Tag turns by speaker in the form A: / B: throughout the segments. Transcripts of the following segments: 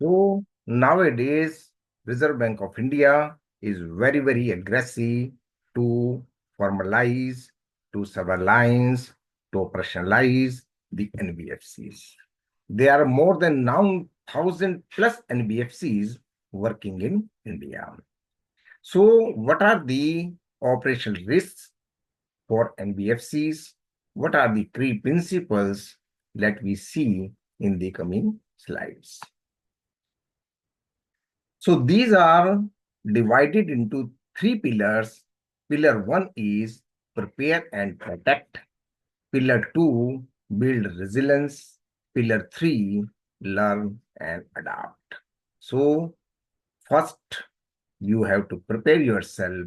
A: So nowadays, Reserve Bank of India is very aggressive to formalize, to sublines, to operationalize the NBFCs. There are more than now 1,000 plus NBFCs working in India. So what are the operational risks for NBFCs? What are the three principles that we see in the coming slides? So these are divided into three pillars. Pillar one is prepare and protect. Pillar two, build resilience. Pillar three, learn and adapt. So first, you have to prepare yourself,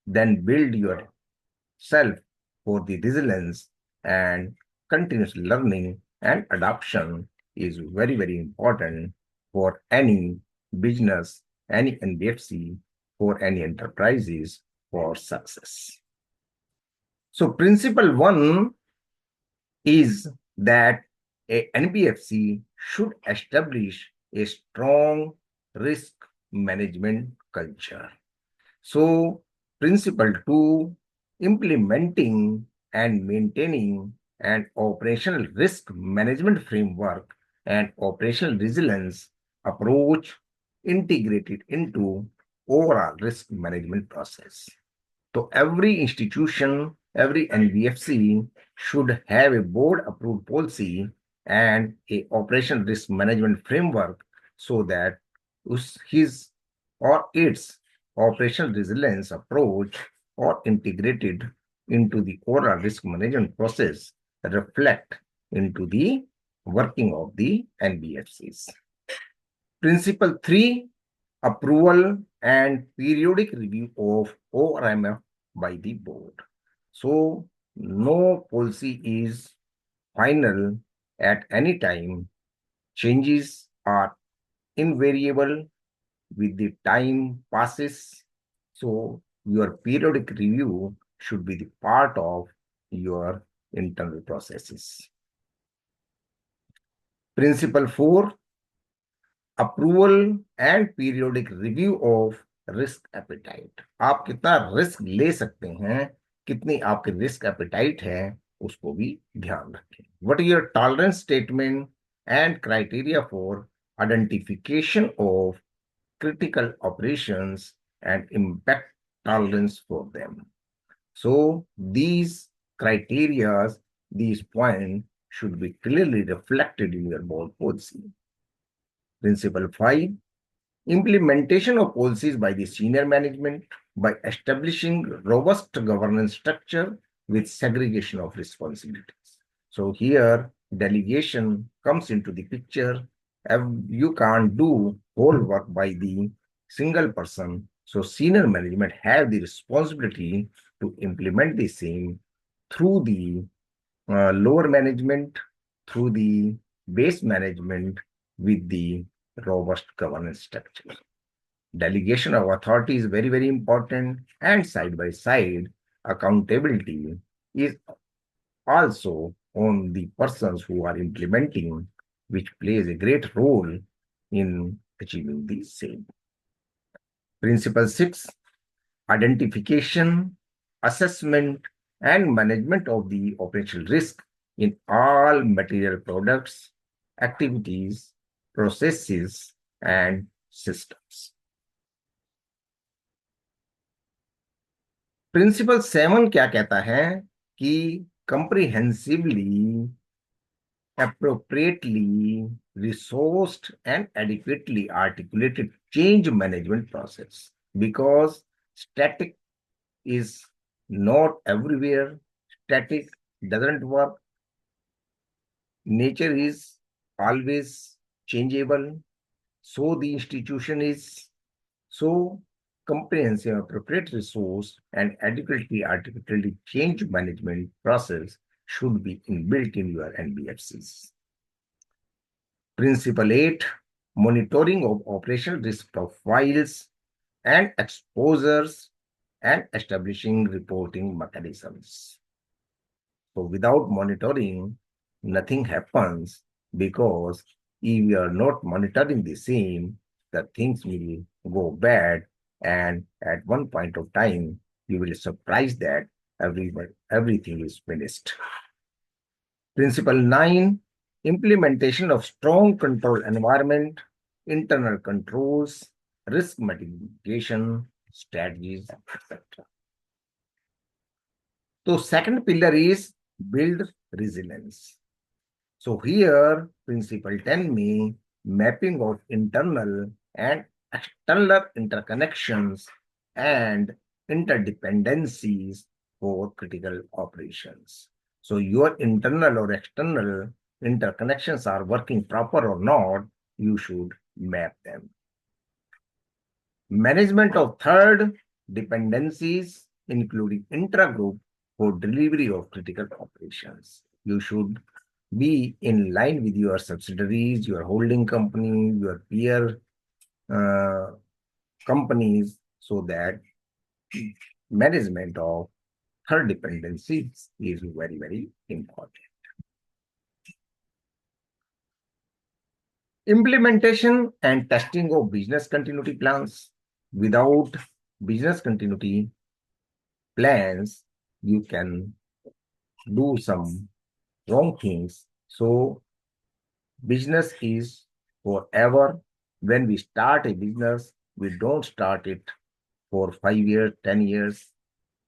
A: then build yourself for the resilience, and continuous learning and adoption is very important for any business, any NBFC, for any enterprises for success. So principle one is that a NBFC should establish a strong risk management culture. So principle two, implementing and maintaining an operational risk management framework and operational resilience approach integrated into overall risk management process. So every institution, every NBFC should have a board approved policy and a operation risk management framework so that his or its operational resilience approach or integrated into the overall risk management process reflect into the working of the NBFCs. Principle 3, approval and periodic review of ORMF by the board. So no policy is final at any time. Changes are invariable with the time passes. So your periodic review should be the part of your internal processes. Principle 4, approval and periodic review of risk appetite. आप कितना risk ले सकते हैं, कितनी आपकी risk appetite है, उसको भी ध्यान रखें. What is your tolerance statement and criteria for identification of critical operations and impact tolerance for them? So these criteria, these points should be clearly reflected in your board policy. Principle 5, implementation of policies by the senior management by establishing robust governance structure with segregation of responsibilities. So here delegation comes into the picture. You can't do whole work by the single person. So senior management have the responsibility to implement the same through the lower management, through the base management with the robust governance structure. Delegation of authority is very important, and side by side accountability is also on the persons who are implementing, which plays a great role in achieving the same. Principle 6, identification, assessment, and management of the operational risk in all material products, activities, processes, and systems. Principle 7 क्या कहता है कि comprehensively, appropriately resourced and adequately articulated change management process, because static is not everywhere. Static doesn't work. Nature is always changeable. So the institution is. So comprehensive, appropriate resource and adequately articulated change management process should be inbuilt in your NBFCs. Principle 8, monitoring of operational risk profiles and exposures and establishing reporting mechanisms. So without monitoring, nothing happens, because if you are not monitoring the same, the things will go bad, and at one point of time, you will surprise that everything is finished. Principle 9, implementation of strong control environment, internal controls, risk mitigation strategies, etc. So second pillar is build resilience. So here, principle 10 में mapping of internal and external interconnections and interdependencies for critical operations. So your internal or external interconnections are working proper or not, you should map them. Management of third dependencies, including intra-group for delivery of critical operations. You should be in line with your subsidiaries, your holding company, your peer uh, companies, so that management of third dependencies is very, very important. Implementation and testing of business continuity plans. Without business continuity plans, you can do some wrong things. So business is forever. When we start a business, we don't start it for 5 years, 10 years.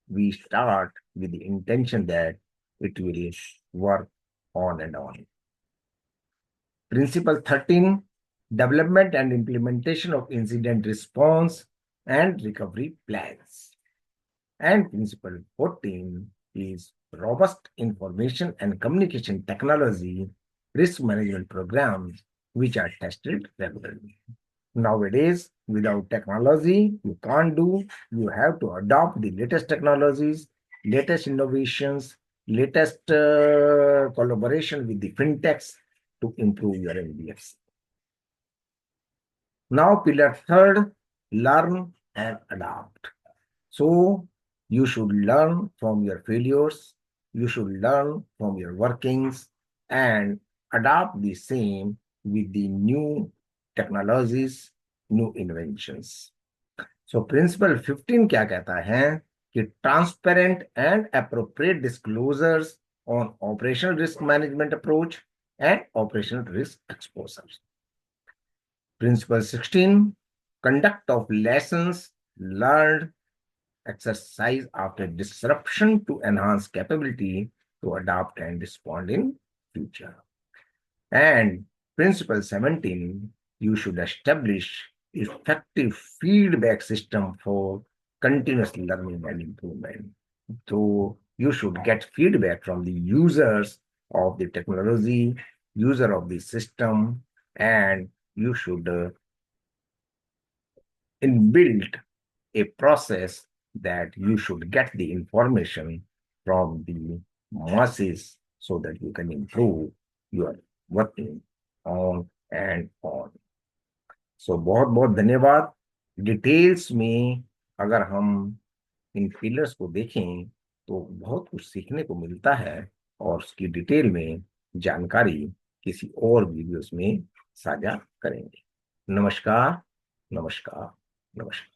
A: We start with the intention that it will work on and on. Principle 13, development and implementation of incident response and recovery plans. And principle 14 is robust information and communication technology risk management programs, which are tested regularly. Nowadays, without technology, you can't do. You have to adopt the latest technologies, latest innovations, latest collaboration with the fintechs to improve your NBFC. Now, pillar third, learn and adapt. So, you should learn from your failures, you should learn from your workings, and adapt the same with the new technologies, new inventions. So principle 15 क्या कहता है कि transparent and appropriate disclosures on operational risk management approach and operational risk exposure. Principle 16, conduct of lessons learned exercise after disruption to enhance capability to adapt and respond in future. And principle 17, you should establish effective feedback system for continuous learning and improvement. So you should get feedback from the users of the technology, user of the system, and you should inbuilt a process that you should get the information from the masses so that you can improve your working on and on. So बहुत बहुत धन्यवाद. Details में अगर हम इन pillars को देखें तो बहुत कुछ सीखने को मिलता है और उसकी डिटेल में जानकारी किसी और वीडियोस में साझा करेंगे. नमस्कार, नमस्कार, नमस्कार.